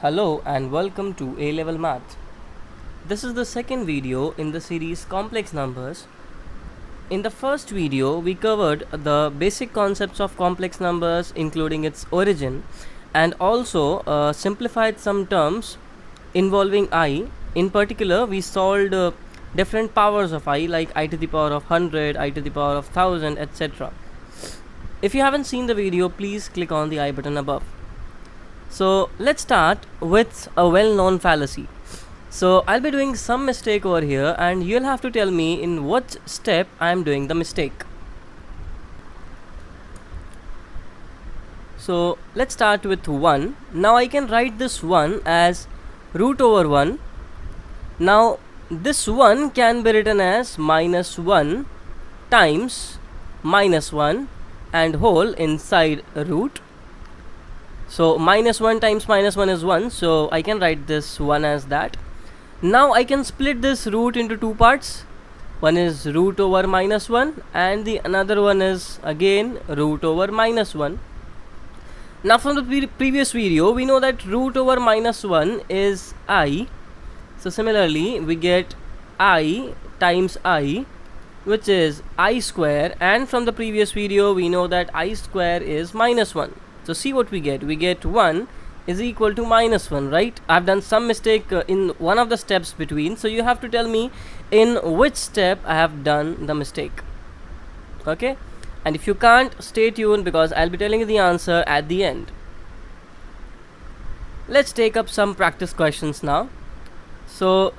Hello and welcome to A-Level Math. This is the second video in the series Complex Numbers. In the first video, we covered the basic concepts of complex numbers including its origin and also simplified some terms involving I. In particular, we solved different powers of I like I to the power of 100, I to the power of 1000, etc. If you haven't seen the video, please click on the I button above. So let's start with a well-known fallacy. So I'll be doing some mistake over here and you'll have to tell me in what step I'm doing the mistake. So let's start with 1. Now I can write this 1 as root over 1. Now this 1 can be written as minus 1 times minus 1 and whole inside root. So minus 1 times minus 1 is 1, so I can write this 1 as that. Now I can split this root into two parts. One is root over minus 1 and the another one is again root over minus 1. Now from the previous video we know that root over minus 1 is I. So similarly we get I times I, which is I square, and from the previous video we know that I square is minus 1. So see what we get. We get 1 is equal to minus 1, right? I've done some mistake in one of the steps between, so you have to tell me in which step I have done the mistake. Okay? And if you can't, stay tuned because I'll be telling you the answer at the end. Let's take up some practice questions now. So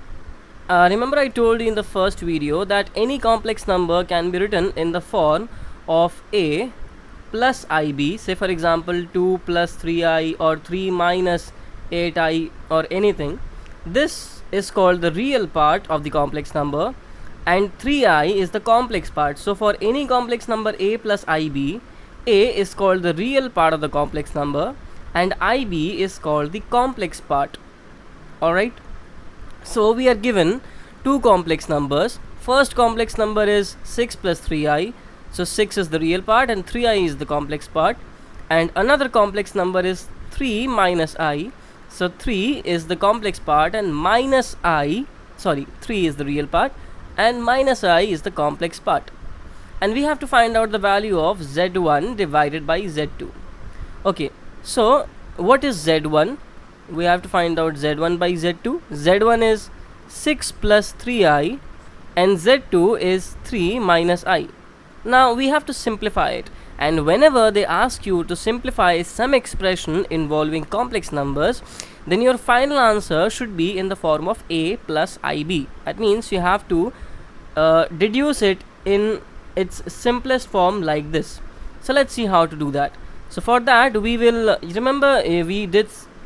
remember I told you in the first video that any complex number can be written in the form of A plus IB, say for example 2 plus 3I or 3 minus 8I or anything. This is called the real part of the complex number and 3I is the complex part. So for any complex number A plus IB, A is called the real part of the complex number and IB is called the complex part. Alright, so we are given two complex numbers. First complex number is 6 plus 3I. So 6 is the real part and 3I is the complex part, and another complex number is 3 minus I. So 3 is the complex part and 3 is the real part and minus I is the complex part. And we have to find out the value of Z1 divided by Z2. Okay, so what is Z1? We have to find out Z1 by Z2. Z1 is 6 plus 3I and Z2 is 3 minus I. Now we have to simplify it, and whenever they ask you to simplify some expression involving complex numbers, then your final answer should be in the form of A plus IB. That means you have to deduce it in its simplest form like this. So let's see how to do that. So for that we will remember you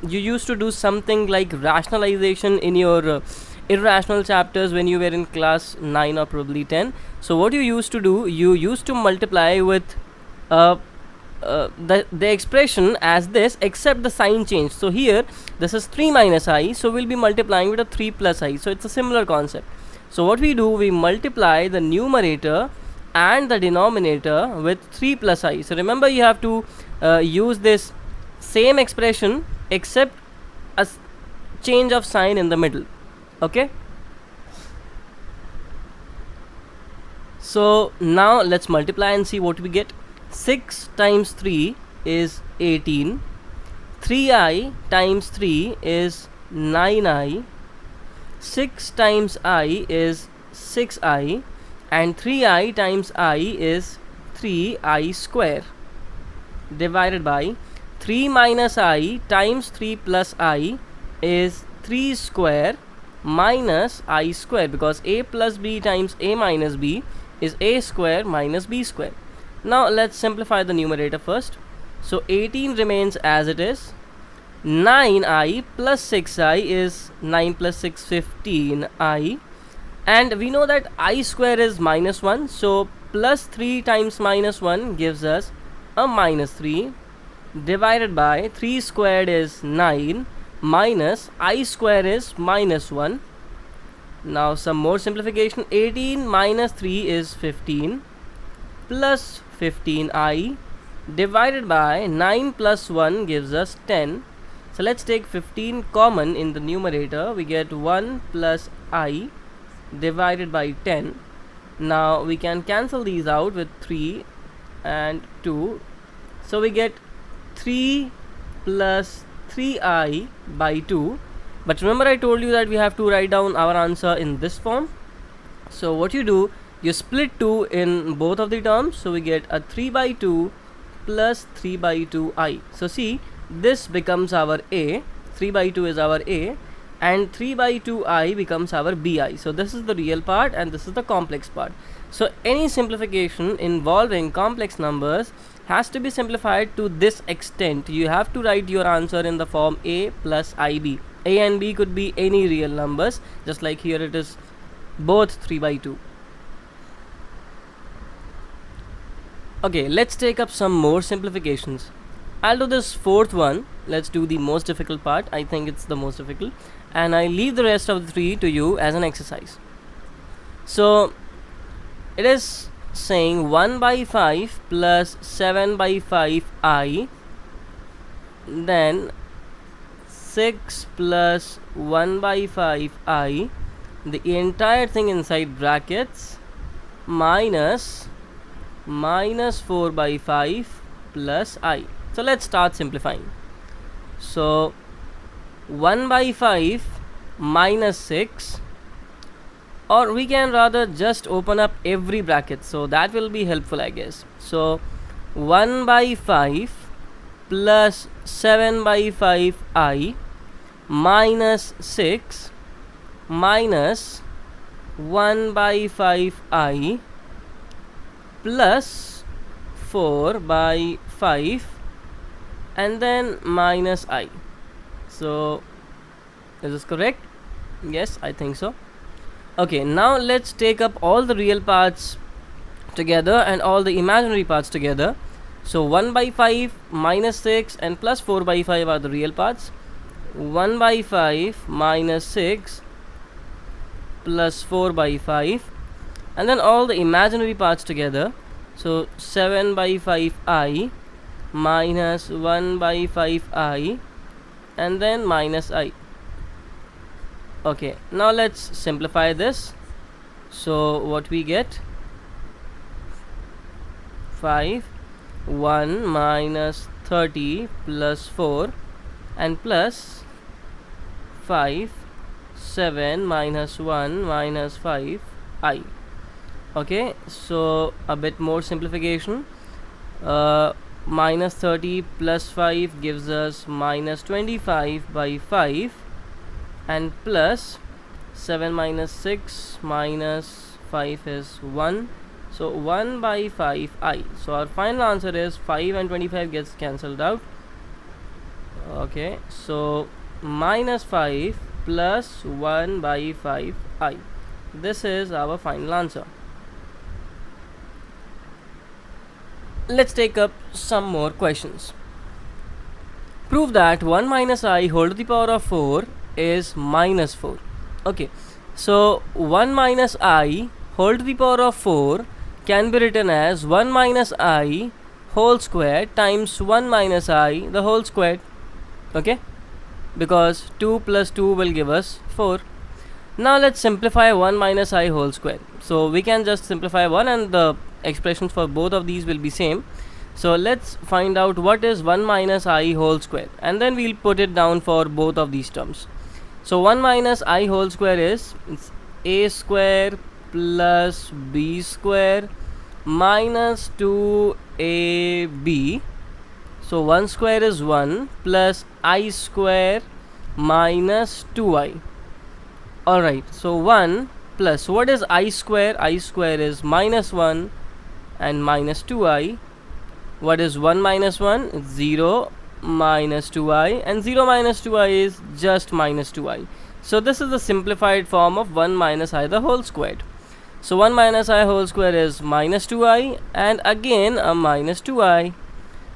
used to do something like rationalization in your irrational chapters when you were in class 9 or probably 10. So what you used to do, you used to multiply with the expression as this, except the sign change. So here this is 3 minus I, so we'll be multiplying with a 3 plus I. So it's a similar concept. So what we do, we multiply the numerator and the denominator with 3 plus I. So remember you have to use this same expression except a change of sign in the middle. Okay, so now let's multiply and see what we get. 6 times 3 is 18, 3I times 3 is 9I, 6 times I is 6I, and 3I times I is 3I square divided by 3 minus I times 3 plus I is 3 square minus I square, because A plus B times A minus B is A square minus B square. Now let's simplify the numerator first. So 18 remains as it is. 9I plus 6I is 9 plus 6 15I, and we know that I square is minus 1, so plus 3 times minus 1 gives us a minus 3 divided by 3 squared is 9 minus I square is minus 1. Now some more simplification. 18 minus 3 is 15 plus 15I divided by 9 plus 1 gives us 10 So let's take 15 common in the numerator. We get 1 plus I divided by 10. Now we can cancel these out with 3 and 2. So we get 3 plus 3I by 2. But remember, I told you that we have to write down our answer in this form. So what you do, you split 2 in both of the terms. So we get a 3 by 2 plus 3 by 2I. So see, this becomes our A. 3 by 2 is our A, and 3 by 2I becomes our BI. So this is the real part and this is the complex part. So any simplification involving complex numbers has to be simplified to this extent. You have to write your answer in the form A plus IB. A and B could be any real numbers, just like here it is both 3 by 2. Okay, let's take up some more simplifications. I'll do this fourth one. Let's do the most difficult part. I think it's the most difficult, and I leave the rest of the 3 to you as an exercise. So it is saying 1 by 5 plus 7 by 5I, then 6 plus 1 by 5I, the entire thing inside brackets, minus 4 by 5 plus I. So let's start simplifying. So 1 by 5 minus 6, or we can rather just open up every bracket, so that will be helpful, I guess. So 1 by 5 plus 7 by 5I minus 6 minus 1 by 5I plus 4 by 5 and then minus I. So is this correct? Yes, I think so. Okay, now let's take up all the real parts together and all the imaginary parts together. So 1 by 5 minus 6 and plus 4 by 5 are the real parts. 1 by 5 minus 6 plus 4 by 5, and then all the imaginary parts together. So 7 by 5I minus 1 by 5I and then minus I. Okay, now let's simplify this. So what we get, 5 1 minus 30 plus 4 and plus 5 7 minus 1 minus 5I. Okay, so a bit more simplification. Minus 30 plus 5 gives us minus 25 by 5 and plus 7 minus 6 minus 5 is 1. So 1 by 5I. So our final answer is 5 and 25 gets cancelled out. Okay, so minus 5 plus 1 by 5I. This is our final answer. Let's take up some more questions. Prove that 1 minus I whole to the power of 4 is minus 4. Okay, so 1 minus I whole to the power of 4 can be written as 1 minus I whole square times 1 minus I the whole square. Okay, because 2 plus 2 will give us 4. Now let's simplify 1 minus I whole square. So we can just simplify 1 and the expressions for both of these will be same. So let's find out what is 1 minus I whole square, and then we'll put it down for both of these terms. So 1 minus I whole square is a square plus b square minus 2ab. So 1 square is 1 plus I square minus 2I. Alright, so 1 plus, what is I square? I square is minus 1 and minus 2I. What is 1 minus 1? It's 0 minus 2I, and 0 minus 2I is just minus 2I. So this is the simplified form of 1 minus I the whole squared. So 1 minus I whole square is minus 2I and again a minus 2I.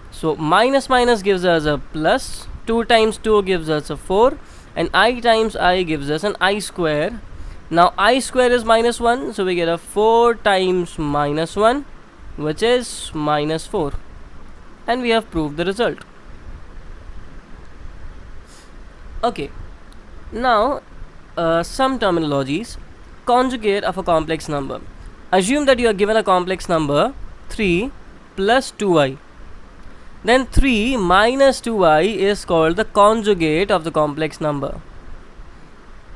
So minus minus gives us a plus, 2 times 2 gives us a 4, and I times I gives us an I square. Now I square is minus 1, so we get a 4 times minus 1, which is minus 4, and we have proved the result. Okay, now some terminologies. Conjugate of a complex number. Assume that you are given a complex number 3 plus 2i. Then 3 minus 2i is called the conjugate of the complex number.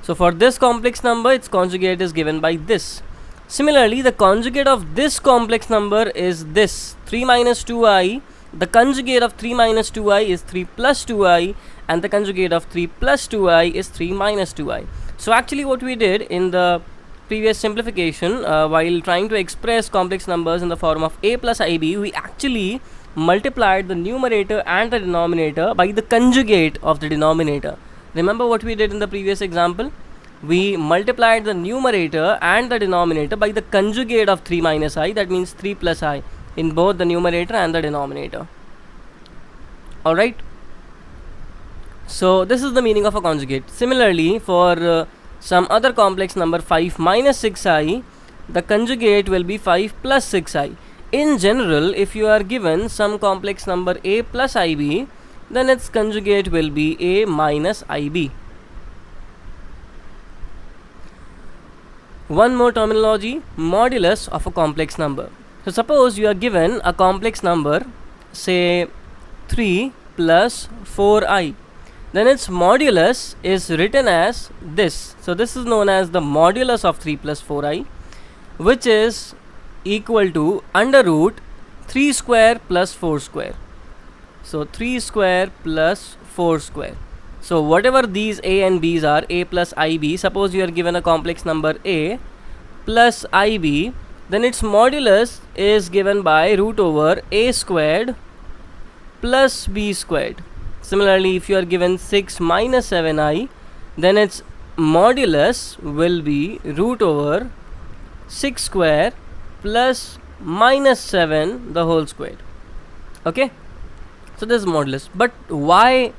So for this complex number, its conjugate is given by this. Similarly, the conjugate of this complex number is this 3 minus 2i. The conjugate of 3 minus 2i is 3 plus 2i, and the conjugate of 3 plus 2i is 3 minus 2i. So actually what we did in the previous simplification, while trying to express complex numbers in the form of a plus ib, we actually multiplied the numerator and the denominator by the conjugate of the denominator. Remember what we did in the previous example? We multiplied the numerator and the denominator by the conjugate of 3 minus i, that means 3 plus I, in both the numerator and the denominator. Alright, so this is the meaning of a conjugate. Similarly, for some other complex number 5 minus 6i, the conjugate will be 5 plus 6i. In general, if you are given some complex number a plus ib, then its conjugate will be a minus ib. One more terminology, modulus of a complex number. So suppose you are given a complex number, say 3 plus 4i, then its modulus is written as this. So this is known as the modulus of 3 plus 4i, which is equal to under root 3 square plus 4 square. So 3 square plus 4 square. So whatever these a and b's are, a plus ib, suppose you are given a complex number a plus ib, then its modulus is given by root over a squared plus b squared. Similarly, if you are given 6 minus 7i, then its modulus will be root over 6 square plus minus 7 the whole squared. Okay, so this is modulus. But why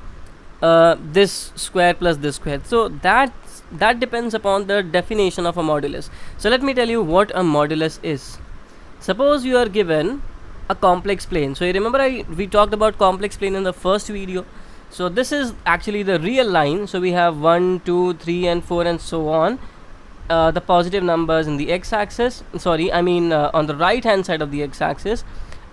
this square plus this square? So that depends upon the definition of a modulus. So let me tell you what a modulus is. Suppose you are given a complex plane. So you remember we talked about complex plane in the first video. So this is actually the real line. So we have 1, 2, 3 and 4 and so on. The positive numbers in the x-axis, on the right hand side of the x-axis,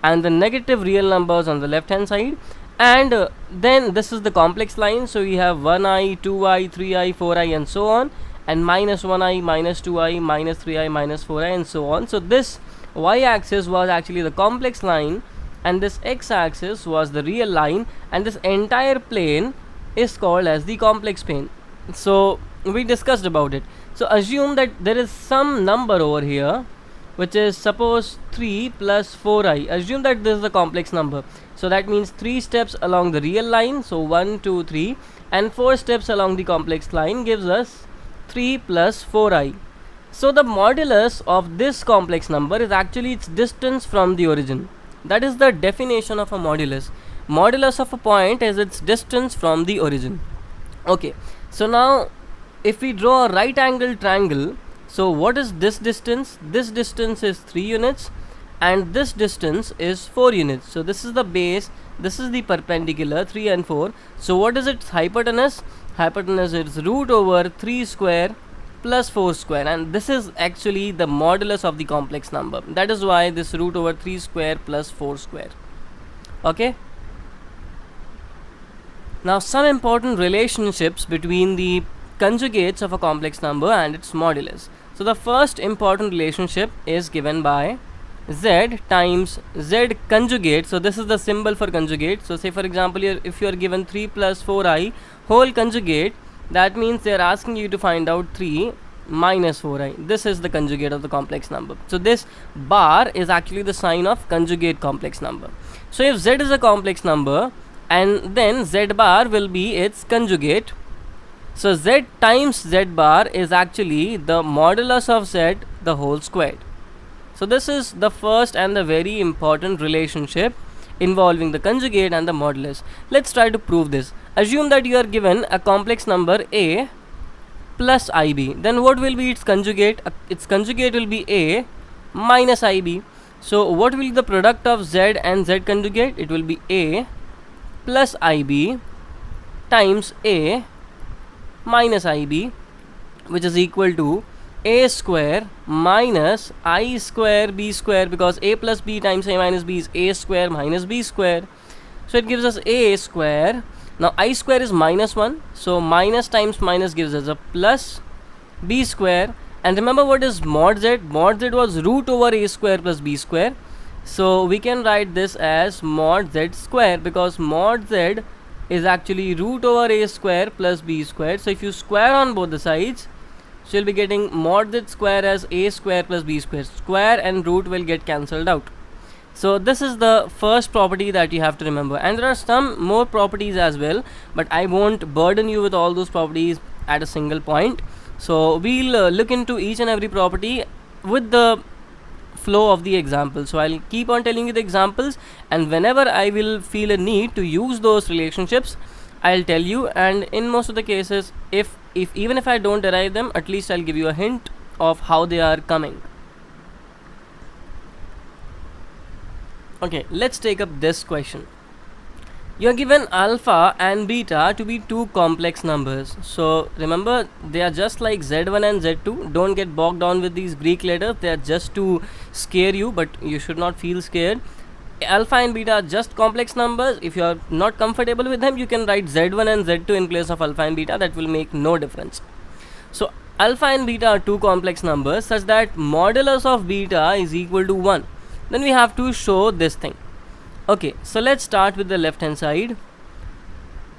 and the negative real numbers on the left hand side. And then this is the complex line. So we have 1i, 2i, 3i, 4i and so on, and minus 1i, minus 2i, minus 3i, minus 4i and so on. So this y-axis was actually the complex line, and this x-axis was the real line, and this entire plane is called as the complex plane. So we discussed about it. So assume that there is some number over here, which is suppose 3 plus 4i. Assume that this is a complex number. So that means 3 steps along the real line, so 1, 2, 3, and 4 steps along the complex line gives us 3 plus 4i. So the modulus of this complex number is actually its distance from the origin. That is the definition of a modulus. Modulus of a point is its distance from the origin. Okay, so now if we draw a right angle triangle, so what is this distance? This distance is 3 units and this distance is 4 units. So this is the base, this is the perpendicular 3 and 4. So what is its hypotenuse? Hypotenuse is root over 3 square plus 4 square, and this is actually the modulus of the complex number. That is why this root over 3 square plus 4 square. Okay, now some important relationships between the conjugates of a complex number and its modulus. So the first important relationship is given by z times z conjugate. So this is the symbol for conjugate. So say for example, if you are given 3 plus 4i whole conjugate, that means they are asking you to find out 3 minus 4i. This is the conjugate of the complex number. So this bar is actually the sign of conjugate complex number. So if z is a complex number, and then z bar will be its conjugate. So z times z bar is actually the modulus of z the whole squared. So this is the first and the very important relationship involving the conjugate and the modulus. Let's try to prove this. Assume that you are given a complex number a plus ib. Then what will be its conjugate? Its conjugate will be a minus ib. So what will be the product of z and z conjugate? It will be a plus ib times a minus ib, which is equal to a square minus I square b square, because a plus b times a minus b is a square minus b square. So it gives us a square. Now I square is minus 1, so minus times minus gives us a plus b square. And remember what is mod z? Mod z was root over a square plus b square. So we can write this as mod z square, because mod z is actually root over a square plus b square. So if you square on both the sides, so you'll be getting mod z square as a square plus b square. Square and root will get cancelled out. So this is the first property that you have to remember, and there are some more properties as well, but I won't burden you with all those properties at a single point. So we'll look into each and every property with the flow of the example. So I'll keep on telling you the examples, and whenever I will feel a need to use those relationships, I'll tell you. And in most of the cases, if even if I don't derive them, at least I'll give you a hint of how they are coming. Okay, let's take up this question. You're given alpha and beta to be two complex numbers. So remember, they are just like z1 and z2. Don't get bogged down with these Greek letters. They are just to scare you, but you should not feel scared. Alpha and beta are just complex numbers. If you are not comfortable with them, you can write z1 and z2 in place of alpha and beta. That will make no difference. So alpha and beta are two complex numbers such that modulus of beta is equal to 1. Then we have to show this thing. Okay, so let's start with the left hand side.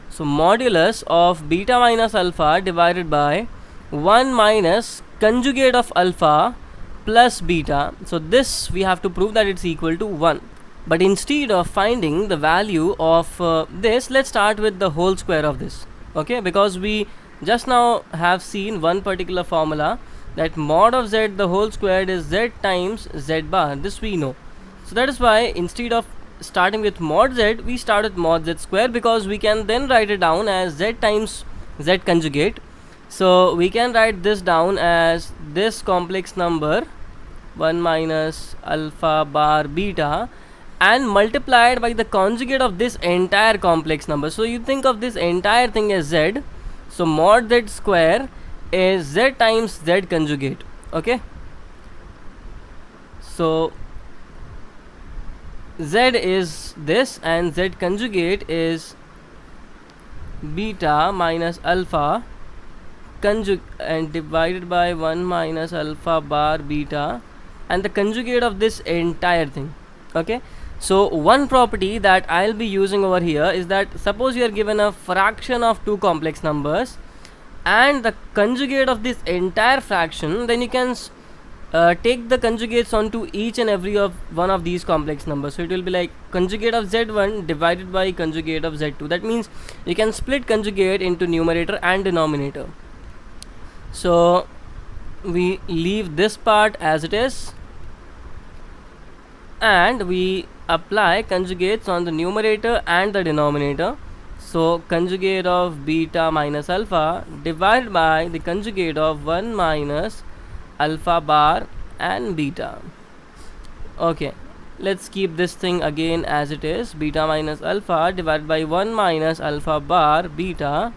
So modulus of beta minus alpha divided by 1 minus conjugate of alpha plus beta. So this we have to prove that it's equal to 1. But instead of finding the value of this, let's start with the whole square of this. Okay, because we just now have seen one particular formula, that mod of z the whole squared is z times z bar. This we know. So that is why instead of starting with mod z, we start with mod z square, because we can then write it down as z times z conjugate. So we can write this down as this complex number 1 minus alpha bar beta, and multiplied by the conjugate of this entire complex number. So you think of this entire thing as z. So mod z square is z times z conjugate. Okay, so z is this and z conjugate is beta minus alpha and divided by 1 minus alpha bar beta, and the conjugate of this entire thing. Okay, so one property that I'll be using over here is that suppose you are given a fraction of two complex numbers and the conjugate of this entire fraction, then you can take the conjugates onto each and every of one of these complex numbers. So it will be like conjugate of z1 divided by conjugate of z2. That means you can split conjugate into numerator and denominator. So we leave this part as it is, and we apply conjugates on the numerator and the denominator. So conjugate of beta minus alpha divided by the conjugate of 1 minus alpha bar and beta. Okay, let's keep this thing again as it is. Beta minus alpha divided by 1 minus alpha bar beta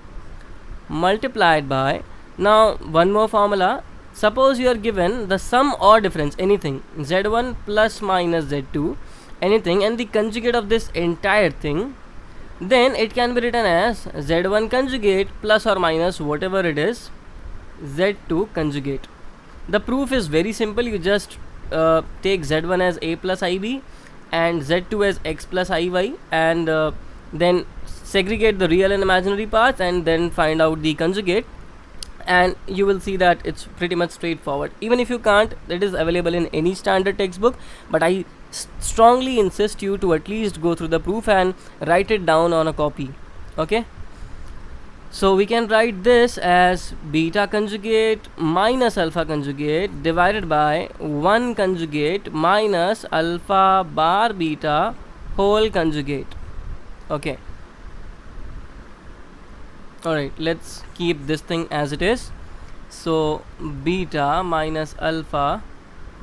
multiplied by, now one more formula. Suppose you are given the sum or difference, anything, z1 plus minus z2, anything, and the conjugate of this entire thing, then it can be written as z1 conjugate plus or minus whatever it is, z2 conjugate. The proof is very simple. You just take z1 as a plus ib and z2 as x plus iy, and then segregate the real and imaginary parts and then find out the conjugate, and you will see that it's pretty much straightforward. Even if you can't, it is available in any standard textbook, but I strongly insist you to at least go through the proof and write it down on a copy. Okay, so we can write this as beta conjugate minus alpha conjugate divided by 1 conjugate minus alpha bar beta whole conjugate. Okay, alright, let's keep this thing as it is. So beta minus alpha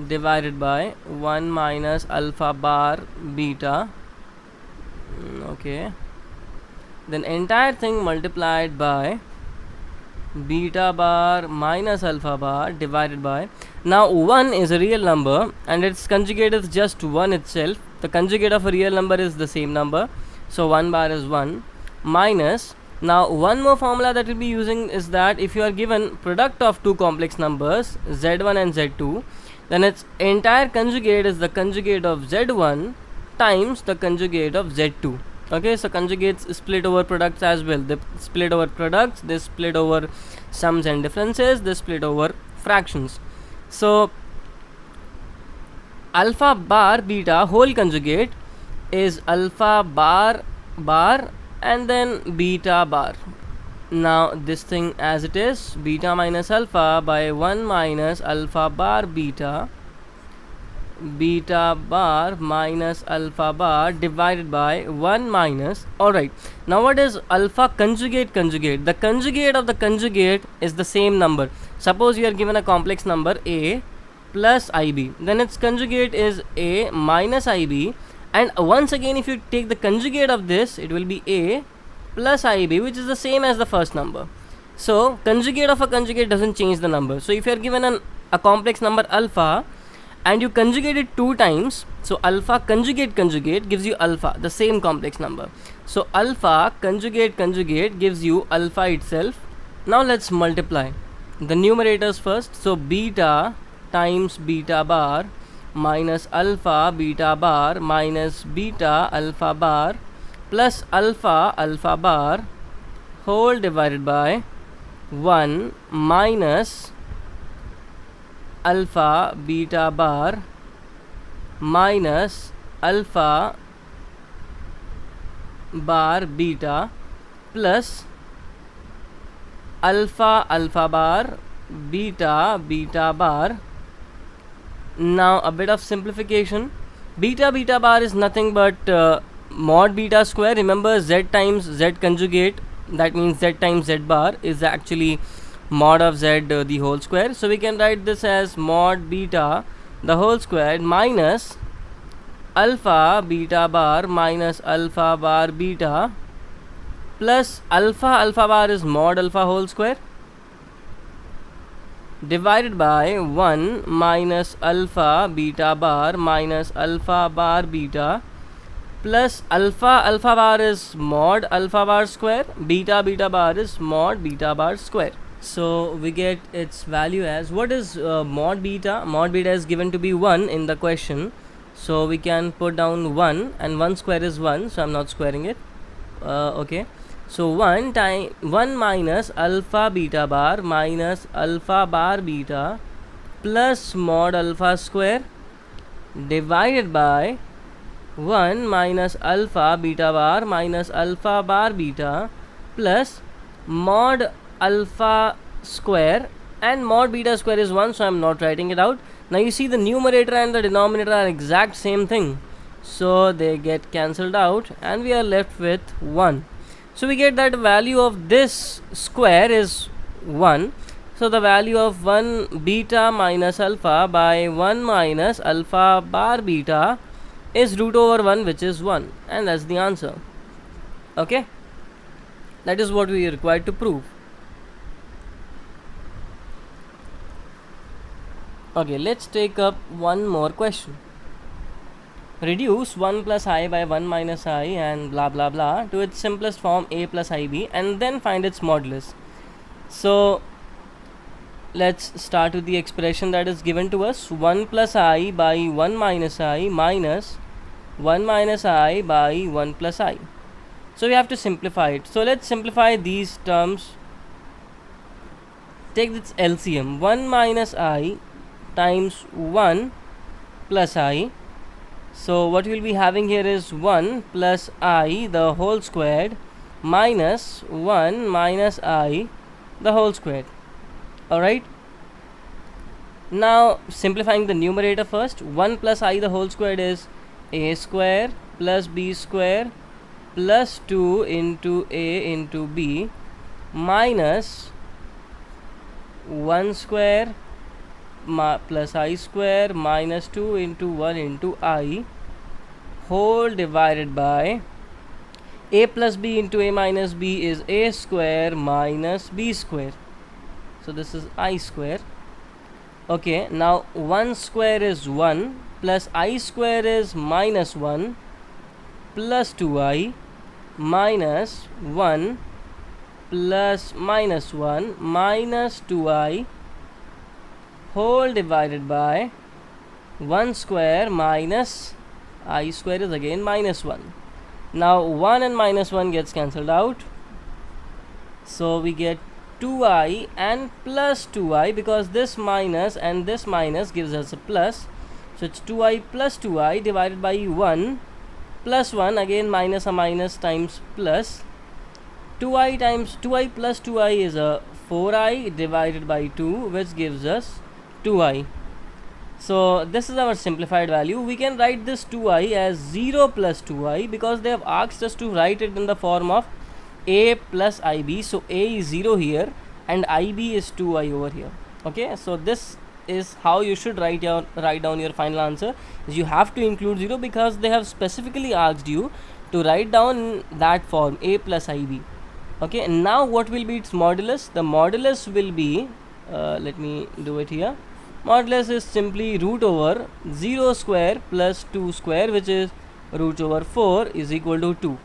divided by 1 minus alpha bar beta. Okay, then entire thing multiplied by beta bar minus alpha bar divided by, now 1 is a real number and its conjugate is just 1 itself. The conjugate of a real number is the same number, so 1 bar is 1, minus, now one more formula that we'll be using is that if you are given product of two complex numbers z1 and z2, then its entire conjugate is the conjugate of z1 times the conjugate of z2. Okay, so conjugates split over products as well. They split over products, they split over sums and differences, they split over fractions. So alpha bar beta whole conjugate is alpha bar bar and then beta bar. Now this thing as it is, beta minus alpha by 1 minus alpha bar beta, beta bar minus alpha bar divided by 1 minus, alright, now what is alpha conjugate conjugate? The conjugate of the conjugate is the same number. Suppose you are given a complex number a plus ib, then its conjugate is a minus ib, and once again if you take the conjugate of this, it will be a plus ib, which is the same as the first number. So conjugate of a conjugate doesn't change the number. So if you are given a complex number alpha and you conjugate it 2 times, so alpha conjugate conjugate gives you alpha, the same complex number. So alpha conjugate conjugate gives you alpha itself. Now let's multiply the numerators first. So beta times beta bar minus alpha beta bar minus beta alpha bar plus alpha alpha bar whole divided by 1 minus alpha beta bar minus alpha bar beta plus alpha alpha bar beta beta bar. Now a bit of simplification. Beta beta bar is nothing but mod beta square. Remember, z times z conjugate, that means z times z bar is actually mod of z the whole square. So we can write this as mod beta the whole square minus alpha beta bar minus alpha bar beta plus alpha alpha bar is mod alpha whole square divided by 1 minus alpha beta bar minus alpha bar beta plus alpha alpha bar is mod alpha bar square, beta beta bar is mod beta bar square. So we get its value as, what is mod beta? Mod beta is given to be 1 in the question, so we can put down 1, and 1 square is 1, so I'm not squaring it. Okay, so 1 minus alpha beta bar minus alpha bar beta plus mod alpha square divided by 1 minus alpha beta bar minus alpha bar beta plus mod alpha square, and mod beta square is 1, so I'm not writing it out. Now you see the numerator and the denominator are exact same thing, so they get cancelled out and we are left with 1. So we get that value of this square is 1. So the value of 1 beta minus alpha by 1 minus alpha bar beta is root over 1, which is 1, and that's the answer. Okay, that is what we are required to prove. Okay, let's take up one more question. Reduce 1 plus I by 1 minus I and blah blah blah to its simplest form a plus ib and then find its modulus. So let's start with the expression that is given to us, 1 plus I by 1 minus I minus 1 minus I by 1 plus I. So we have to simplify it. So let's simplify these terms. Take this LCM, 1 minus I times 1 plus I. So what we will be having here is 1 plus I the whole squared minus 1 minus I the whole squared. Alright, now simplifying the numerator first, 1 plus I the whole squared is a square plus b square plus 2 into a into b minus 1 square plus I square minus 2 into 1 into I whole divided by a plus b into a minus b is a square minus b square. so this is I square. Okay, now 1 square is 1 plus I square is minus 1 plus 2I minus 1 plus minus 1 minus 2I whole divided by 1 square minus I square is again minus 1. Now 1 and minus 1 gets cancelled out, so we get 2I and plus 2I, because this minus and this minus gives us a plus, so it's 2I plus 2I divided by 1 plus 1, again minus a minus times plus. 2I times 2I plus 2I is a 4I divided by 2, which gives us 2I. So this is our simplified value. We can write this 2I as 0 plus 2I, because they have asked us to write it in the form of A plus IB. So A is 0 here and IB is 2I over here. Okay, so this is how you should write down your final answer. Is you have to include 0, because they have specifically asked you to write down that form A plus IB. Okay, and now what will be its modulus? The modulus will be, let me do it here. Modulus is simply root over 0 square plus 2 square, which is root over 4 is equal to 2.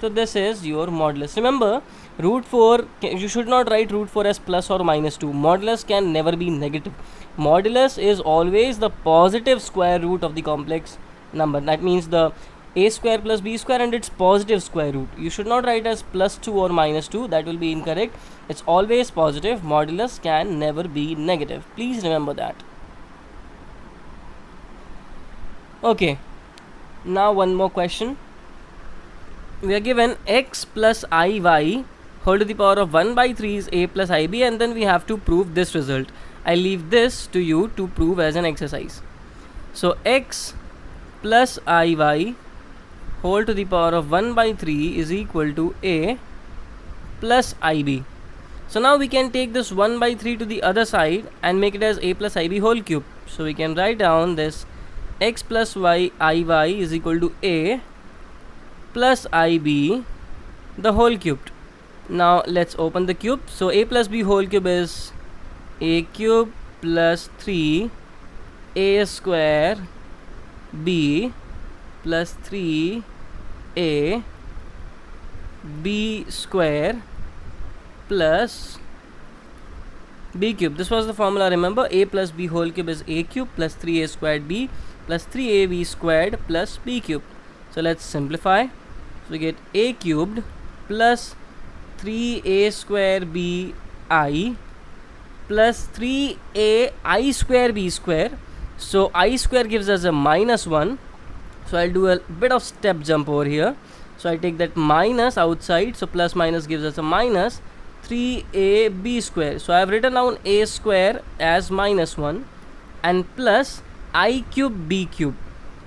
So this is your modulus. Remember, root 4, you should not write root 4 as plus or minus 2. Modulus can never be negative. Modulus is always the positive square root of the complex number. That means the a square plus b square and its positive square root. You should not write as plus 2 or minus 2. That will be incorrect. It's always positive. Modulus can never be negative. Please remember that. Okay. Now one more question. We are given x plus iy whole to the power of 1 by 3 is a plus ib, and then we have to prove this result. I leave this to you to prove as an exercise. So x plus iy whole to the power of 1 by 3 is equal to a plus ib. So now we can take this 1 by 3 to the other side and make it as a plus ib whole cube. So we can write down this x plus iy is equal to a plus ib the whole cubed. Now let's open the cube. So a plus b whole cube is a cube plus 3 a square b plus 3 a b square plus b cube. This was the formula, remember. A plus b whole cube is a cube plus 3a squared b plus 3ab squared plus b cube. So let's simplify. So we get a cubed plus 3a square b I plus 3a I square b square. So I square gives us a minus 1. So I'll do a bit of step jump over here. So I take that minus outside. So plus minus gives us a minus 3ab square. So I have written down a square as minus 1 and plus I cube b cube.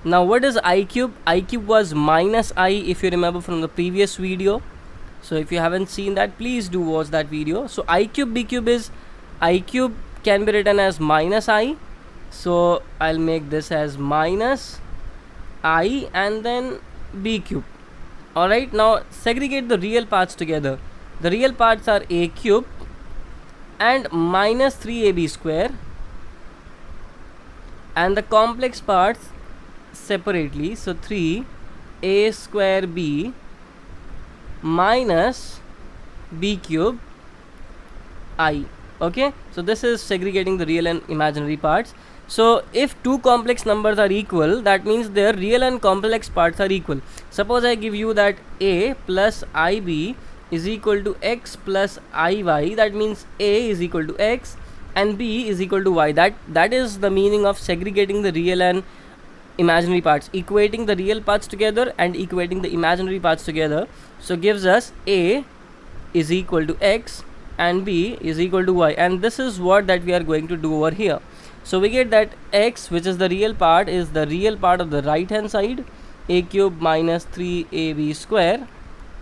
Now what is I cube? I cube was minus I, if you remember from the previous video. So if you haven't seen that, please do watch that video. So I cube b cube is, I cube can be written as minus I. So I'll make this as minus I and then b cube. Alright, now segregate the real parts together. The real parts are a cube and minus 3ab square, and the complex parts separately. So 3a square b minus b cube I. Okay, so this is segregating the real and imaginary parts. So if two complex numbers are equal, that means their real and complex parts are equal. Suppose I give you that a plus ib is equal to x plus iy, that means a is equal to x and b is equal to y. That is the meaning of segregating the real and imaginary parts, equating the real parts together and equating the imaginary parts together. So gives us a is equal to x and b is equal to y, and this is what that we are going to do over here. So we get that x, which is the real part, is the real part of the right hand side, a cube minus 3ab square,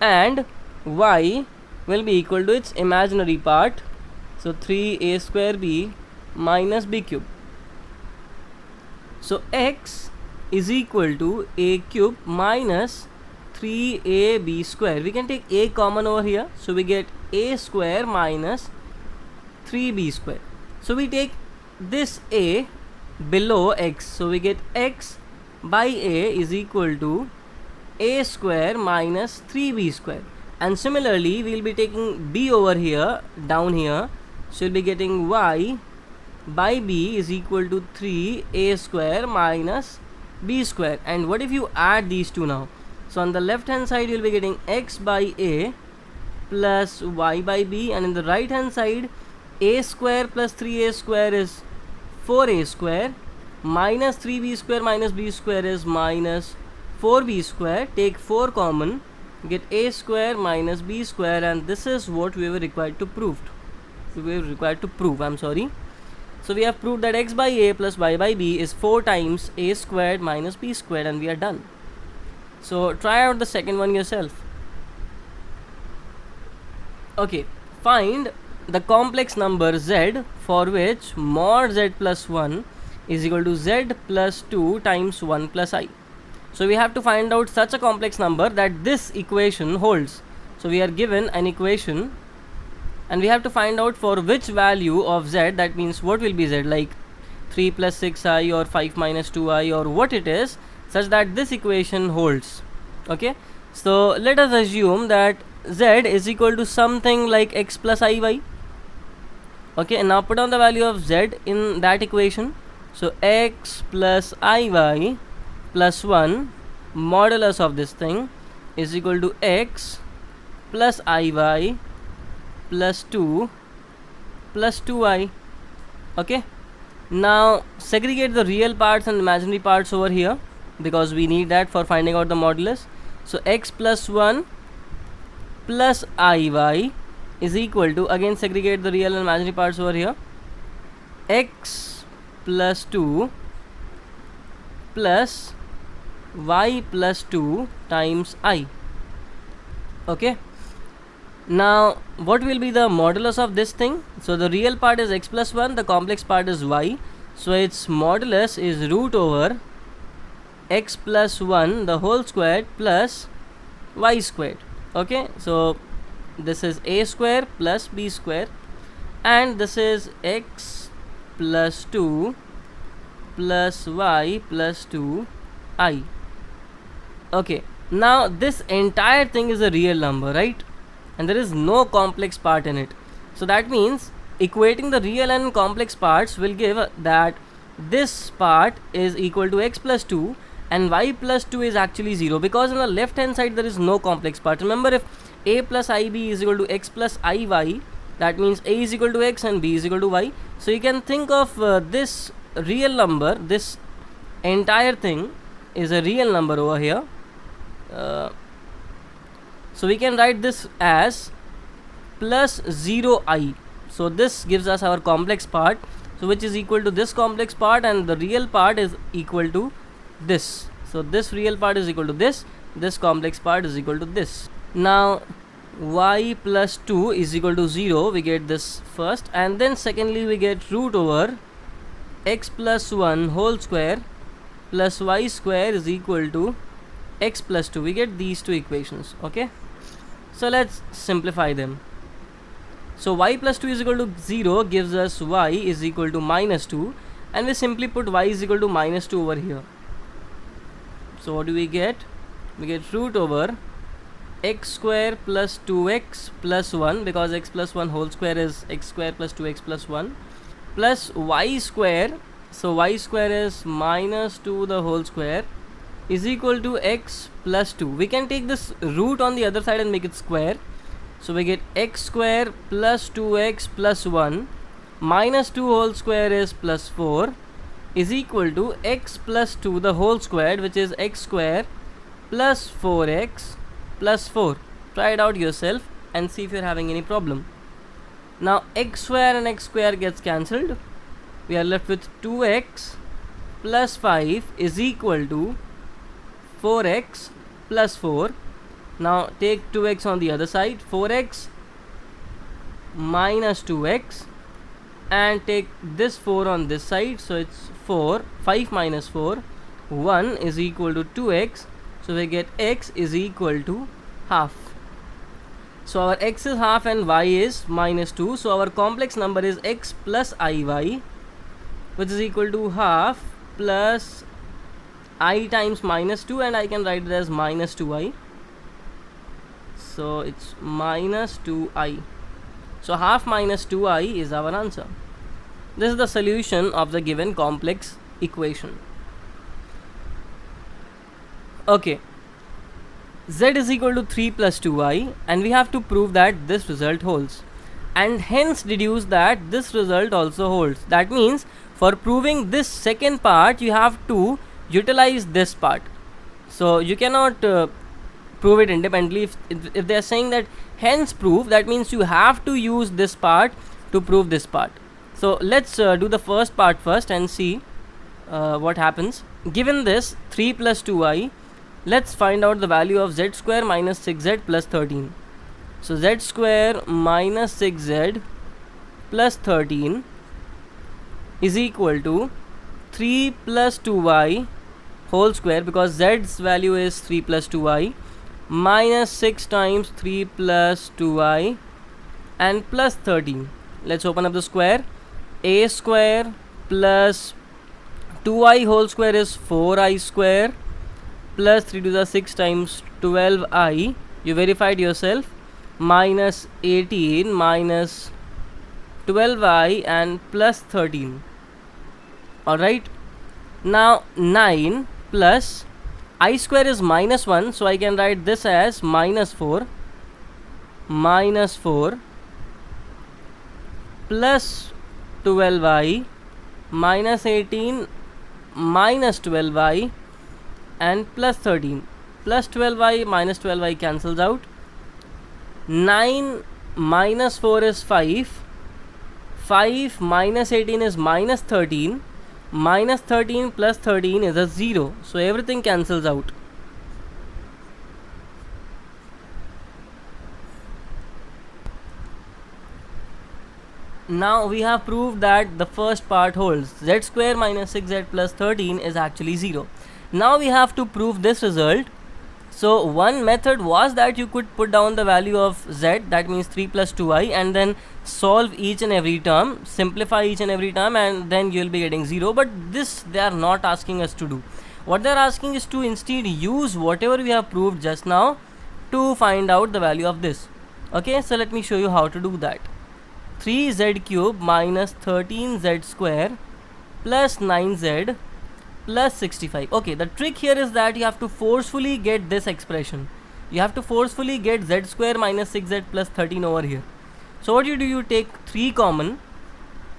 and y will be equal to its imaginary part, so 3a square b minus b cube. So x is equal to a cube minus 3ab square. We can take a common over here, so we get a square minus 3b square. So we take this a below x, so we get x by a is equal to a square minus 3b square. And similarly we'll be taking b over here, down here, so we'll be getting y by b is equal to 3a square minus b square. And what if you add these two now? So on the left hand side you'll be getting x by a plus y by b, and in the right hand side a square plus 3a square is 4a square minus 3b square minus b square is minus 4b square. Take 4 common, get a square minus b square, and this is what we were required to prove. So we have proved that x by a plus y by b is 4 times a squared minus b squared, and we are done. So try out the second one yourself. Okay, find the complex number z for which mod z plus 1 is equal to z plus 2 times 1 plus I. So we have to find out such a complex number that this equation holds. So we are given an equation and we have to find out for which value of z, that means what will be z, like 3 plus 6i or 5 minus 2i or what it is, such that this equation holds. Okay, so let us assume that z is equal to something like x plus iy. Okay, and now put down the value of z in that equation. So x plus iy plus 1 modulus of this thing is equal to x plus iy plus 2 plus 2i. Okay, now segregate the real parts and imaginary parts over here because we need that for finding out the modulus. So x plus 1 plus iy is equal to, again segregate the real and imaginary parts over here, x plus 2 plus y plus 2 times I. Okay, now what will be the modulus of this thing? So the real part is x plus 1, the complex part is y, so its modulus is root over x plus 1 the whole squared plus y squared. Okay, so this is a square plus b square, and this is x plus 2 plus y plus 2i. Okay, now this entire thing is a real number, right? And there is no complex part in it. So that means equating the real and complex parts will give that this part is equal to x plus 2 and y plus 2 is actually 0, because on the left hand side there is no complex part. Remember, if a plus ib is equal to x plus iy, that means a is equal to x and b is equal to y. So you can think of this real number, this entire thing is a real number over here. So we can write this as plus 0i. So this gives us our complex part, so which is equal to this complex part, and the real part is equal to this. So this real part is equal to this complex part is equal to this. Now y plus 2 is equal to 0, we get this first, and then secondly we get root over x plus 1 whole square plus y square is equal to x plus 2. We get these two equations. Okay, so let's simplify them. So y plus 2 is equal to 0 gives us y is equal to minus 2, and we simply put y is equal to minus 2 over here. So what do we get? We get root over x square plus 2x plus 1, because x plus 1 whole square is x square plus 2x plus 1, plus y square. So y square is minus 2 the whole square is equal to x plus 2. We can take this root on the other side and make it square. So we get x square plus 2x plus 1 minus 2 whole square is plus 4 is equal to x plus 2 the whole squared, which is x square plus 4x plus 4. Try it out yourself and see if you're having any problem. Now x square and x square gets cancelled. We are left with 2x plus 5 is equal to 4x plus 4. Now take 2x on the other side, 4x minus 2x, and take this 4 on this side, so it's 5 minus 4, 1 is equal to 2x, so we get x is equal to half. So our x is half and y is minus 2. So our complex number is x plus iy, which is equal to half plus I times minus 2, and I can write it as minus 2i. So it's minus 2i. So half minus 2i is our answer. This is the solution of the given complex equation. Okay, z is equal to 3 plus 2i, and we have to prove that this result holds, and hence deduce that this result also holds. That means for proving this second part you have to utilize this part. So you cannot prove it independently. If they are saying that hence prove, that means you have to use this part to prove this part. So let's do the first part first and see what happens. Given this 3 plus 2i, let's find out the value of z square minus 6z plus 13. So z square minus 6z plus 13 is equal to 3 plus 2y whole square, because z's value is 3 plus 2y, minus 6 times 3 plus 2y and plus 13. Let's open up the square. A square plus 2i whole square is 4i square, plus 3 to the 6 times 12i, you verified yourself, minus 18 minus 12i and plus 13. Alright, now 9 plus I square is minus 1, so I can write this as minus 4 plus 12i minus 18 minus 12i and plus 13. Plus 12i minus 12i cancels out. 9 minus 4 is 5. 5 minus 18 is minus 13. Minus 13 plus 13 is a 0. So everything cancels out. Now we have proved that the first part holds. Z square minus 6z plus 13 is actually 0. Now we have to prove this result. So one method was that you could put down the value of z, that means 3 plus 2i, and then solve each and every term, simplify each and every term, and then you will be getting 0. But this they are not asking us to do. What they are asking is to instead use whatever we have proved just now to find out the value of this. Okay, so let me show you how to do that. 3z cube minus 13z square plus 9z plus 65. Okay, the trick here is that you have to forcefully get this expression. You have to forcefully get z square minus 6z plus 13 over here. So what you do, you take 3 common,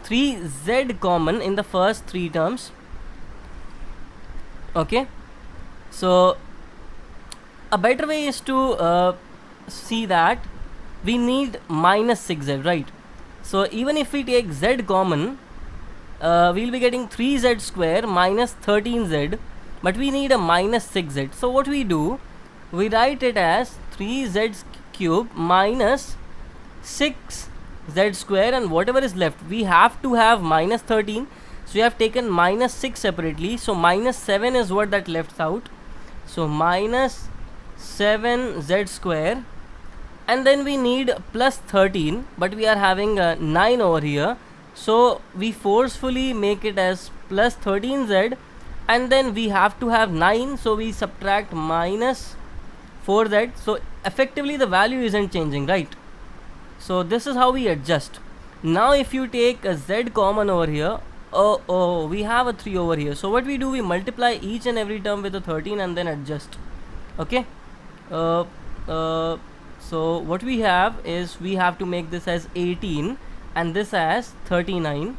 3z common in the first 3 terms. Okay, so a better way is to see that we need minus 6z, right? So even if we take z common, we'll be getting 3z square minus 13z, but we need a minus 6z. So what we do, we write it as 3z cube minus 6z square, and whatever is left, we have to have minus 13. So we have taken minus 6 separately, so minus 7 is what that left out. So minus 7z square, and then we need plus 13, but we are having 9 over here. So we forcefully make it as plus 13z, and then we have to have 9, so we subtract minus 4z. So effectively the value isn't changing, right? So this is how we adjust. Now if you take a z common over here, we have a 3 over here. So what we do, we multiply each and every term with a 13 and then adjust. Okay, so what we have is, we have to make this as 18 and this as 39.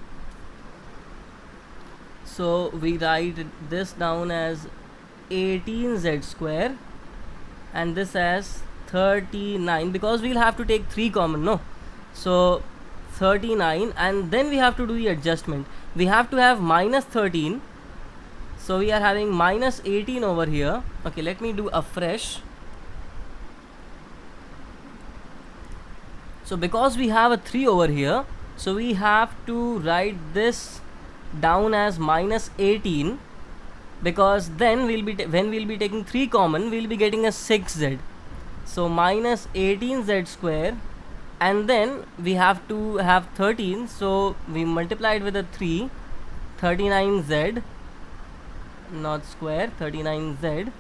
So we write this down as 18z square and this as 39, because we'll have to take 3 common, no? So 39, and then we have to do the adjustment. We have to have minus 13, so we are having minus 18 over here. Okay, let me do afresh. So because we have a 3 over here, so we have to write this down as minus 18, because then when we'll be taking 3 common, we'll be getting a 6z. So minus 18z square, and then we have to have 13, so we multiplied with a 3, 39z, not square, 39z,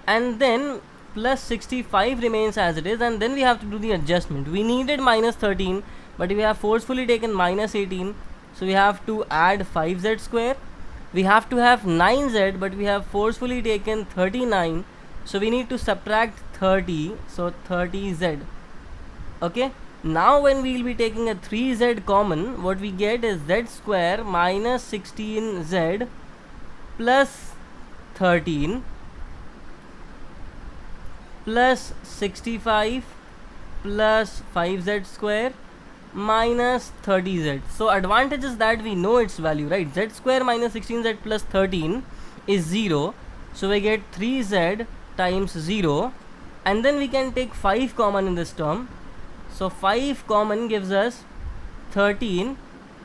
and then plus 65 remains as it is, and then we have to do the adjustment. We needed minus 13, but we have forcefully taken minus 18, so we have to add 5z square. We have to have 9z, but we have forcefully taken 39, so we need to subtract 30, so 30z. Okay, now when we will be taking a 3z common, what we get is z square minus 16z plus 13 plus 65 plus 5z square minus 30z. So advantage is that we know its value, right? Z square minus 16z plus 13 is 0, so we get 3z times 0, and then we can take 5 common in this term. So 5 common gives us 13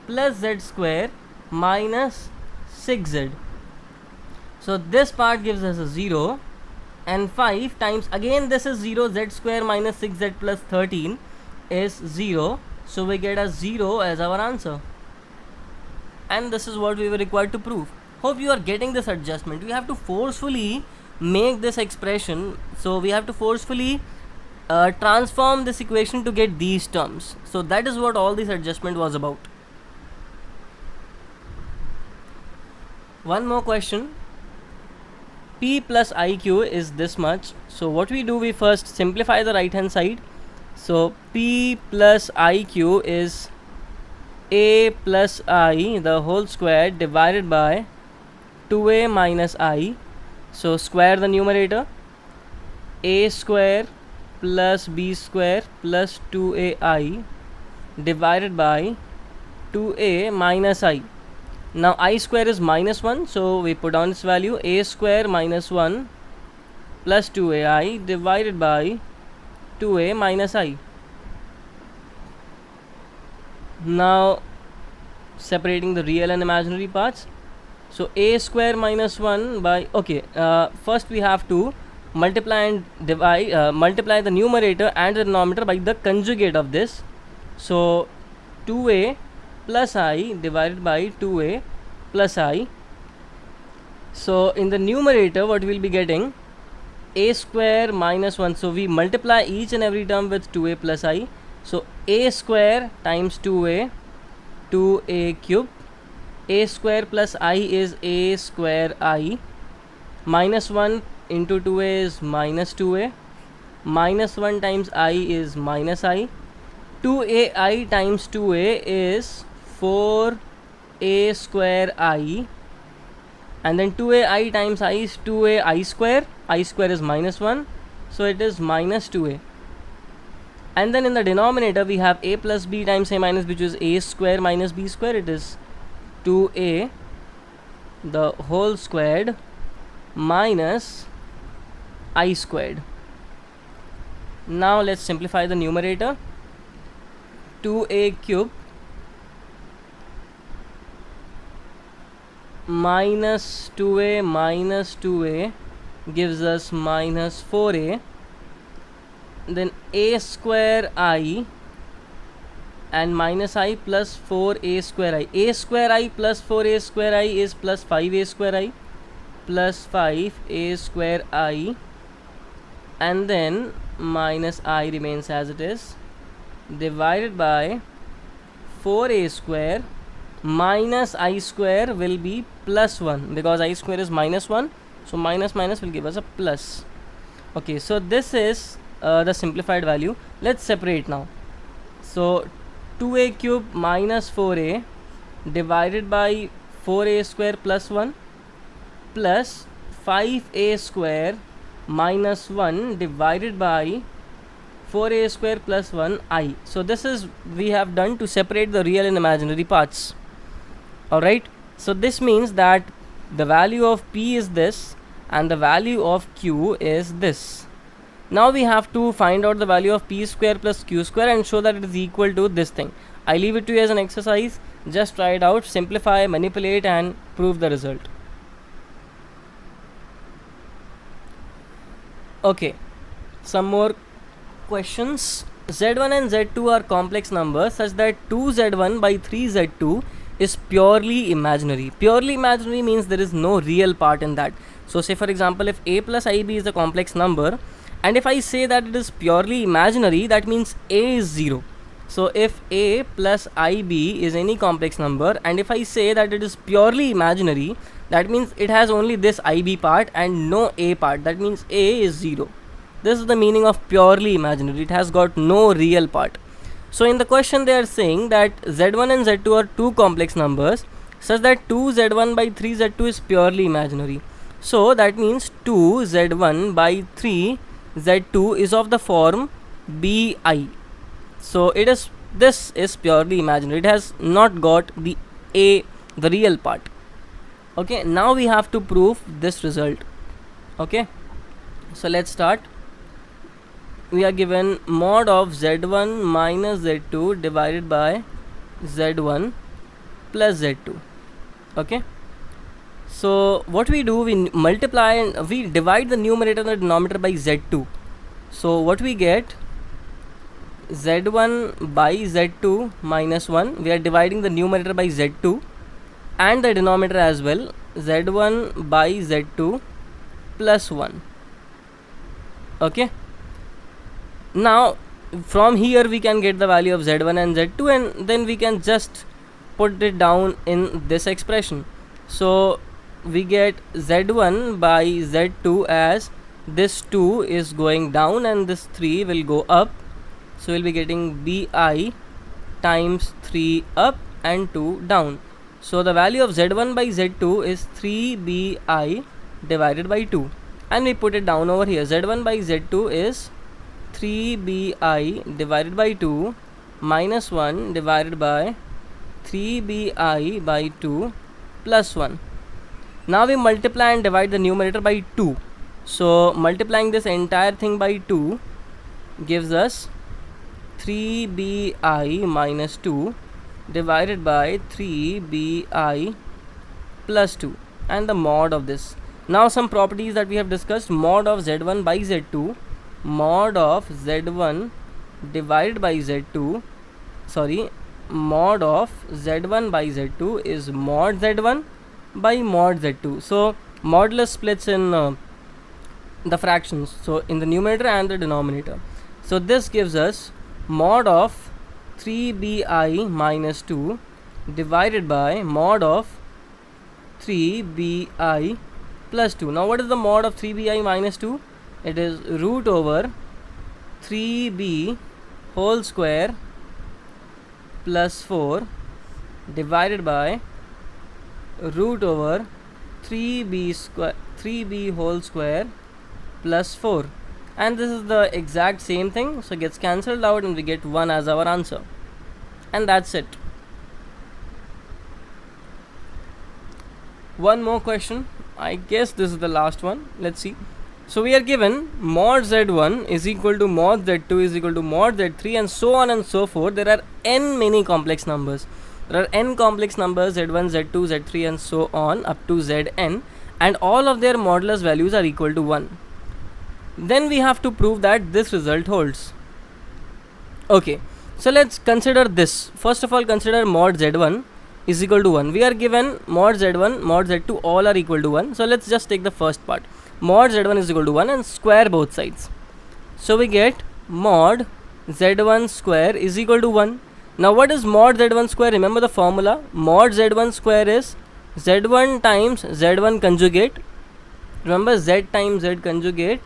plus z square minus 6z. So this part gives us a 0, and 5 times, again this is 0, z square minus 6z plus 13 is 0, so we get a 0 as our answer. And this is what we were required to prove. Hope you are getting this adjustment. We have to forcefully make this expression, so we have to forcefully transform this equation to get these terms. So that is what all this adjustment was about. One more question. P plus IQ is this much. So what we do, we first simplify the right hand side. So P plus IQ is A plus I the whole square divided by 2A minus I. So square the numerator. A square plus B square plus 2AI divided by 2A minus I. Now I square is minus 1, so we put on its value. A square minus 1 plus 2AI divided by 2A minus I. Now separating the real and imaginary parts. So A square minus 1 by, okay, first we have to multiply and divide, multiply the numerator and the denominator by the conjugate of this. So 2A plus I divided by 2A plus I. So in the numerator what we will be getting, A square minus 1, so we multiply each and every term with 2A plus I. So A square times 2A, 2A cube. A square plus I is A square I. Minus 1 into 2A is minus 2A. Minus 1 times I is minus I. 2AI times 2A is 4A square I. And then 2AI times I is 2A I square. I square is minus 1, so it is minus 2A. And then in the denominator we have A plus B times A minus B, which is A square minus B square. It is 2A the whole squared minus I squared. Now let's simplify the numerator. 2A cube minus 2A gives us minus 4A. Then A square I and minus I plus 4A square I. A square I plus 4A square I is plus 5A square I plus 5A square I, and then minus I remains as it is, divided by 4A square minus I square will be plus 1, because I square is minus 1, so minus minus will give us a plus. Okay, so this is the simplified value. Let's separate now. So 2A cube minus 4A divided by 4A square plus 1 plus 5A square minus 1 divided by 4A square plus 1 I. So this is we have done to separate the real and imaginary parts. Alright, so this means that the value of P is this and the value of Q is this. Now we have to find out the value of P square plus Q square and show that it is equal to this thing. I leave it to you as an exercise. Just try it out, simplify, manipulate and prove the result. Okay, some more questions. Z1 and Z2 are complex numbers such that 2Z1 by 3Z2 is purely imaginary. Purely imaginary means there is no real part in that. So say for example, if a plus ib is a complex number, and if I say that it is purely imaginary, that means a is 0. So if a plus ib is any complex number, and if I say that it is purely imaginary, that means it has only this ib part and no a part. That means a is 0. This is the meaning of purely imaginary. It has got no real part. So in the question they are saying that Z1 and Z2 are two complex numbers such that 2Z1 by 3Z2 is purely imaginary. So that means 2Z1 by 3Z2 is of the form bi. So this is purely imaginary. It has not got the real part. Okay, now we have to prove this result. Okay, so let's start. We are given mod of Z1 minus Z2 divided by Z1 plus Z2. Okay, so what we do, we multiply and we divide the numerator and the denominator by Z2. So what we get, Z1 by Z2 minus 1, we are dividing the numerator by Z2 and the denominator as well, Z1 by Z2 plus 1. Okay, now from here we can get the value of Z1 and Z2, and then we can just put it down in this expression. So we get Z1 by Z2 as this 2 is going down and this 3 will go up. So we'll be getting bi times 3 up and 2 down. So the value of Z1 by Z2 is 3bi divided by 2, and we put it down over here. Z1 by Z2 is 3bi divided by 2 minus 1 divided by 3bi by 2 plus 1. Now we multiply and divide the numerator by 2. So multiplying this entire thing by 2 gives us 3bi minus 2 divided by 3bi plus 2 and the mod of this. Now some properties that we have discussed: mod of Z1 by Z2, mod of Z1 divided by Z2, mod of Z1 by Z2 is mod Z1 by mod Z2. So modulus splits in the fractions, so in the numerator and the denominator. So this gives us mod of 3bi minus 2 divided by mod of 3bi plus 2. Now what is the mod of 3bi minus 2? It is root over 3b whole square plus 4 divided by root over 3b whole square plus 4, and this is the exact same thing, so it gets cancelled out and we get 1 as our answer, and that's it. One more question, I guess this is the last one. Let's see. So we are given mod Z1 is equal to mod Z2 is equal to mod Z3 and so on and so forth. There are n many complex numbers. There are n complex numbers, Z1, Z2, Z3 and so on up to Zn, and all of their modulus values are equal to 1. Then we have to prove that this result holds. Okay, so let's consider this. First of all, consider mod Z1 is equal to 1. We are given mod Z1, mod Z2 all are equal to 1. So let's just take the first part. Mod Z1 is equal to 1 and square both sides. So we get mod Z1 square is equal to 1. Now what is mod Z1 square? Remember the formula. Mod Z1 square is Z1 times Z1 conjugate. Remember, Z times Z conjugate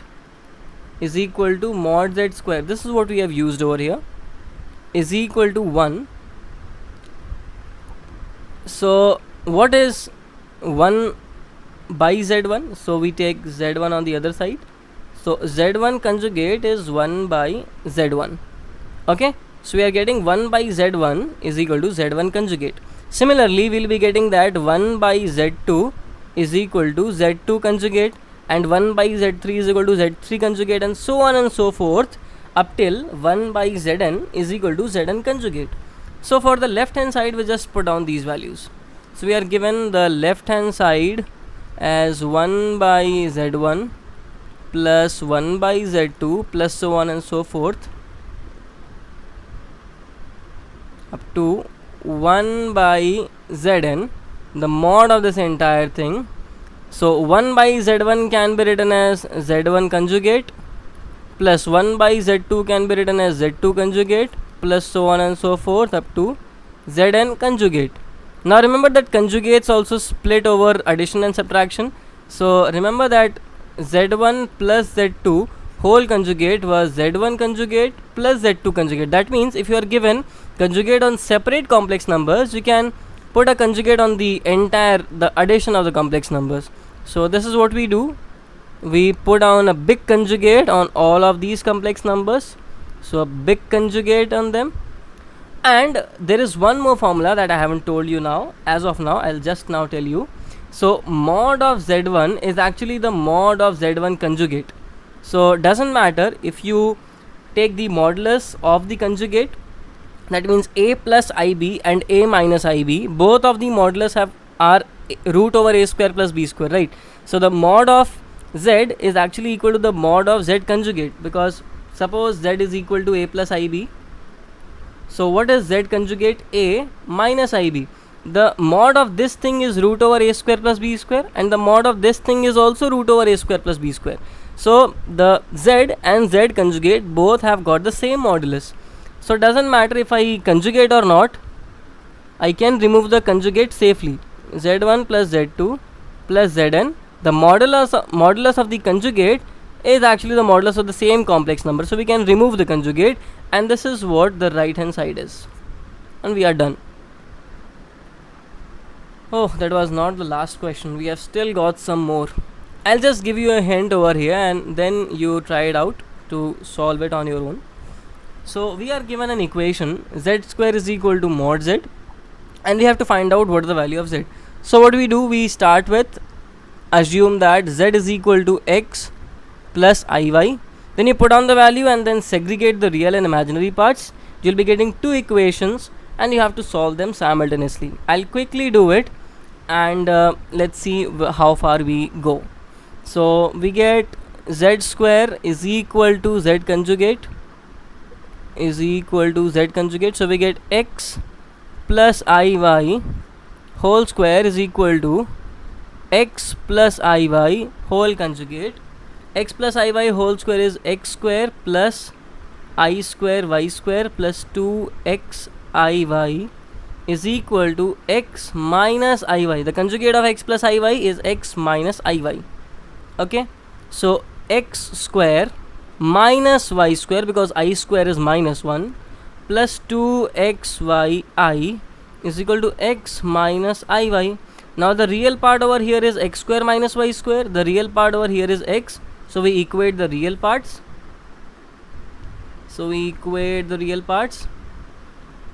is equal to mod Z square. This is what we have used over here, is equal to 1. So what is 1 by Z1? So we take Z1 on the other side. So Z1 conjugate is 1 by Z1. Okay, so we are getting 1 by Z1 is equal to Z1 conjugate. Similarly, we will be getting that 1 by Z2 is equal to Z2 conjugate, and 1 by Z3 is equal to Z3 conjugate, and so on and so forth up till 1 by Zn is equal to Zn conjugate. So for the left hand side, we just put down these values. So we are given the left hand side as 1 by Z1 plus 1 by z2 plus so on and so forth up to 1 by zn, the mod of this entire thing. So 1 by z1 can be written as z1 conjugate plus 1 by z2 can be written as z2 conjugate plus so on and so forth up to zn conjugate. Now remember that conjugates also split over addition and subtraction. So remember that z1 plus z2 whole conjugate was z1 conjugate plus z2 conjugate. That means if you are given conjugate on separate complex numbers, you can put a conjugate on the addition of the complex numbers. So this is what we do. We put down a big conjugate on all of these complex numbers. So a big conjugate on them. And there is one more formula that I haven't told you now. As of now, I'll just now tell you. So mod of z1 is actually the mod of z1 conjugate. So doesn't matter if you take the modulus of the conjugate, that means a plus ib and a minus ib, both of the modulus are root over a square plus b square, right? So the mod of z is actually equal to the mod of z conjugate, because suppose z is equal to a plus ib. So what is z conjugate? A minus ib. The mod of this thing is root over a square plus b square, and the mod of this thing is also root over a square plus b square. So the z and z conjugate both have got the same modulus. So it doesn't matter if I conjugate or not, I can remove the conjugate safely. z1 plus z2 plus zn, the modulus of the conjugate is actually the modulus of the same complex number. So we can remove the conjugate, and this is what the right hand side is. And we are done. Oh, that was not the last question. We have still got some more. I'll just give you a hint over here and then you try it out to solve it on your own. So we are given an equation, z square is equal to mod z, and we have to find out what is the value of z. So what we do, we start with assume that z is equal to x plus iy. Then you put on the value and then segregate the real and imaginary parts. You'll be getting two equations and you have to solve them simultaneously. I'll quickly do it and let's see how far we go. So we get z square is equal to z conjugate is equal to z conjugate. So we get x plus iy whole square is equal to x plus iy whole conjugate. X plus iy whole square is x square plus I square y square plus 2x iy is equal to x minus iy. The conjugate of x plus iy is x minus iy. Okay, so x square minus y square, because I square is minus 1, plus 2xyi is equal to x minus iy. Now the real part over here is x square minus y square, the real part over here is x, so we equate the real parts.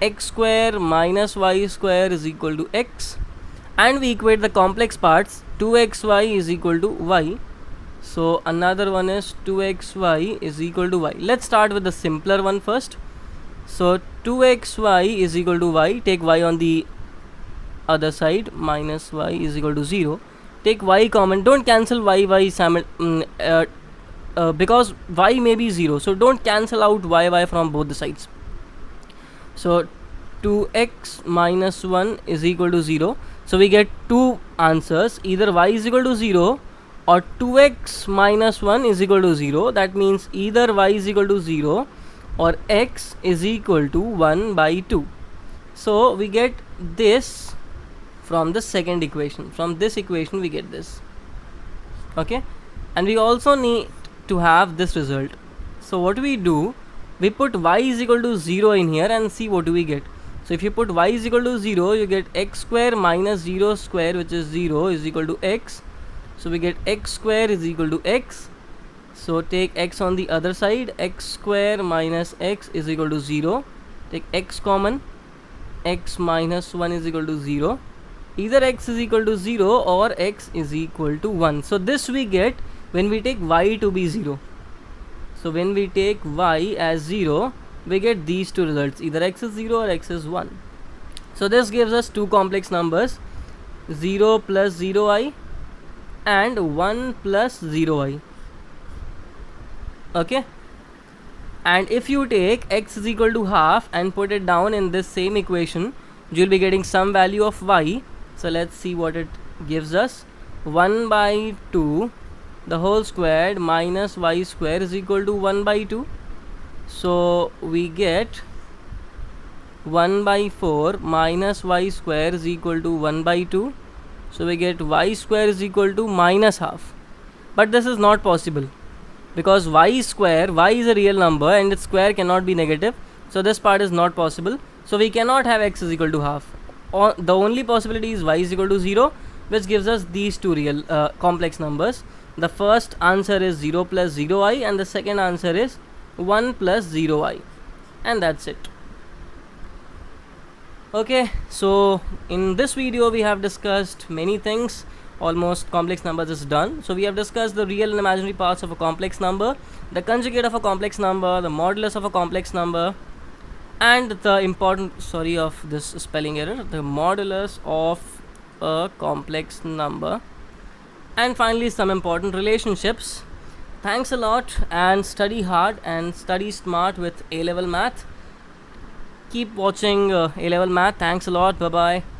X square minus y square is equal to x, and we equate the complex parts. 2xy is equal to y. So another one is 2xy is equal to y. Let's start with the simpler one first. So 2xy is equal to y. Take y on the other side, minus y is equal to 0. Take y common. Don't cancel because y may be 0. So don't cancel out y from both the sides. So 2x minus 1 is equal to 0. So we get two answers. Either y is equal to 0 or 2x minus 1 is equal to 0. That means either y is equal to 0 or x is equal to 1 by 2. So we get this from the second equation. From this equation we get this. Okay, and we also need to have this result. So what we do, we put y is equal to 0 in here and see what do we get. So if you put y is equal to 0, you get x square minus 0 square, which is 0, is equal to x. So we get x square is equal to x. So take x on the other side. X square minus x is equal to 0. Take x common. X minus 1 is equal to 0. Either x is equal to 0 or x is equal to 1. So this we get when we take y to be 0. So when we take y as 0, we get these two results. Either x is 0 or x is 1. So this gives us two complex numbers, 0 plus 0i and 1 plus 0i. Okay, and if you take x is equal to half and put it down in this same equation, you'll be getting some value of y. So let's see what it gives us. 1 by 2 the whole squared minus y square is equal to 1 by 2. So we get 1 by 4 minus y square is equal to 1 by 2. So we get y square is equal to minus half. But this is not possible, because y is a real number and its square cannot be negative. So this part is not possible. So we cannot have x is equal to half. The only possibility is y is equal to 0, which gives us these two real complex numbers. The first answer is 0 plus 0i and the second answer is 1 plus 0i, and that's it. Okay, so in this video we have discussed many things. Almost complex numbers is done. So we have discussed the real and imaginary parts of a complex number, the conjugate of a complex number, the modulus of a complex number, and the important, of this spelling error, the modulus of a complex number, and finally some important relationships. Thanks a lot, and study hard and study smart with A-level math. Keep watching A-level math. Thanks a lot. Bye bye.